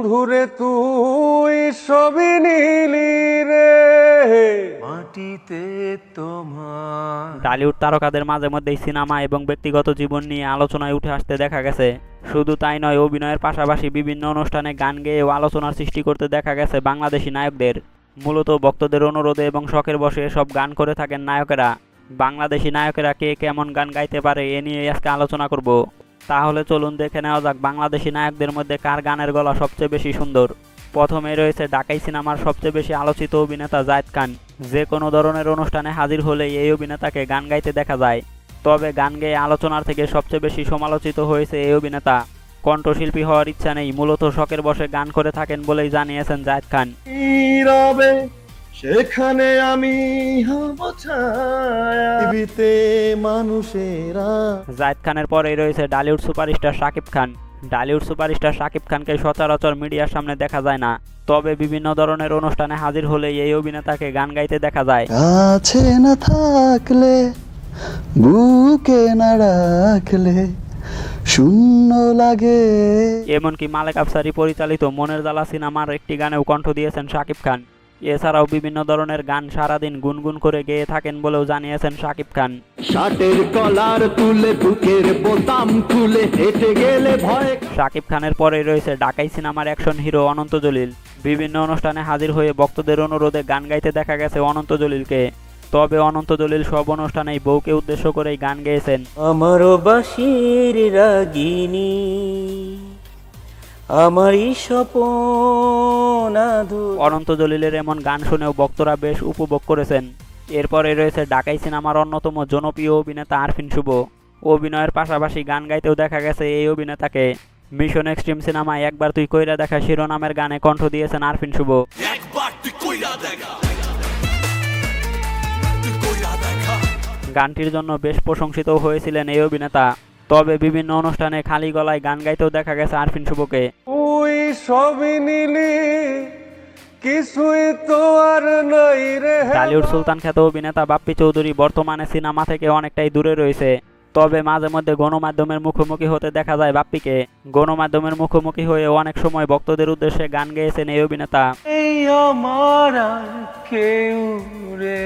বন্ধুরে তুই সবই নিলি রে মাটিতে তোমার। টলিউড তারকাদের মাঝে মধ্যেই সিনেমা এবং ব্যক্তিগত জীবন নিয়ে আলোচনায় উঠে আসতে দেখা গেছে। শুধু তাই নয়, অভিনয়ের পাশাপাশি বিভিন্ন অনুষ্ঠানে গান গেয়েও আলোচনার সৃষ্টি করতে দেখা গেছে বাংলাদেশি নায়কদের। মূলত ভক্তদের অনুরোধে এবং শখের বশে এসব গান করে থাকেন নায়কেরা। বাংলাদেশি নায়কেরা কে কেমন গান গাইতে পারে এ নিয়ে আজকে আলোচনা করব। তাহলে চলুন দেখে নেওয়া যাক বাংলাদেশি নায়কদের মধ্যে কার গানের গলা সবচেয়ে বেশি সুন্দর। প্রথমে রয়েছে ঢাকাই সিনেমার সবচেয়ে বেশি আলোচিত অভিনেতা জায়েদ খান। যে কোনো ধরনের অনুষ্ঠানে হাজির হলে এই অভিনেতাকে গান গাইতে দেখা যায়। তবে গান গেয়ে আলোচনার থেকে সবচেয়ে বেশি সমালোচিত হয়েছে এই অভিনেতা। কণ্ঠশিল্পী হওয়ার ইচ্ছা নেই, মূলত শখের বশে গান করে থাকেন বলেই জানিয়েছেন জায়েদ খান। সেখানে আমি মানুষেরা। জায়েদ খানের পরেই রয়েছে ঢালিউড সুপারস্টার শাকিব খান। ঢালিউড সুপারস্টার শাকিব খানকে সচরাচর মিডিয়ার সামনে দেখা যায় না, তবে বিভিন্ন ধরনের অনুষ্ঠানে হাজির হলে এই অভিনেতাকে গান গাইতে দেখা যায়। কাছে না থাকলে, বুকে না রাখলে শূন্য লাগে। এমনকি মালেক আফসারি পরিচালিত মনের জ্বালা সিনেমার একটি গানেও কণ্ঠ দিয়েছেন শাকিব খান। এছাড়াও বিভিন্ন ধরনের গান সারাদিন গুনগুন করে গেয়ে থাকেন বলেও জানিয়েছেন শাকিব খান। শার্টের কলার তুলে বুকের বোতাম খুলে হেঁটে গেলে ভয়। শাকিব খানের পরেই রয়েছে ঢাকাই সিনেমার অ্যাকশন হিরো অনন্ত জলিল। বিভিন্ন অনুষ্ঠানে হাজির হয়ে ভক্তদের অনুরোধে গান গাইতে দেখা গেছে অনন্ত জলিলকে। তবে অনন্ত জলিল সব অনুষ্ঠানেই বউকে উদ্দেশ্য করেই গান গেয়েছেন। আমারও বাঁশির রাগিনী আমারই স্বপন। অনন্ত জলিলের এমন গান শুনেও ভক্তরা বেশ উপভোগ করেছেন। এরপরে রয়েছে ঢাকাই সিনেমার অন্যতম জনপ্রিয় অভিনেতা আরফিন শুভ। অভিনয়ের পাশাপাশি গান গাইতেও দেখা গেছে এই অভিনেতাকে। মিশন এক্সট্রিম সিনেমায় একবার তুই কইরা দেখা শিরোনামের গানে কণ্ঠ দিয়েছেন আরফিন শুভ। গানটির জন্য বেশ প্রশংসিত হয়েছিলেন এই অভিনেতা। তবে বিভিন্ন অনুষ্ঠানে খালি গলায় গান গাইতেও দেখা গেছে আরফিন শুভকে। তুই সবই নিলি কিছুই তো আর নাই রে। টলিউড সুলতান খ্যাত অভিনেতা বাপ্পি চৌধুরী বর্তমানে সিনেমা থেকে অনেকটাই দূরে রয়েছে। তবে মাঝে মধ্যে গণমাধ্যমের মুখোমুখি হতে দেখা যায় বাপ্পিকে। গণমাধ্যমের মুখোমুখি হয়ে অনেক সময় ভক্তদের উদ্দেশ্যে গান গেয়েছেন এই অভিনেতা। এই আমার আর কেউ রে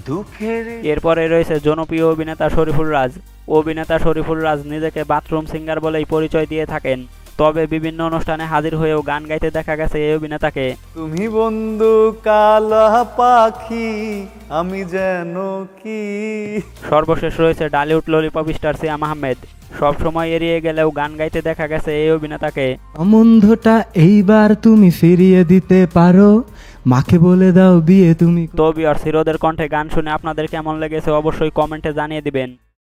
দুঃখের। এরপরে রয়েছে জনপ্রিয় অভিনেতা শরীফুল রাজ। অভিনেতা শরীফুল রাজ নিজেকে বাথরুম সিঙ্গার বলেই পরিচয় দিয়ে থাকেন। তবে বিভিন্ন অনুষ্ঠানে হাজির হয়েও গান গাইতে দেখা গেছে এই অভিনেতাকে। তুমি বন্ধু কালা পাখি, আমি যেন কি। সর্বশেষ রয়েছে ঢালিউড ললিপপ স্টার সিয়াম আহমেদ। সবসময় এড়িয়ে গেলেও গান গাইতে দেখা গেছে এই অভিনেতাকে। সম্বন্ধটা এইবার তুমি ফিরিয়ে দিতে পারো, মাকে বলে দাও বিয়ে তুমি। তো ভিউয়ার্স, হিরোদের কণ্ঠে গান শুনে আপনাদের কেমন লেগেছে অবশ্যই কমেন্টে জানিয়ে দিবেন।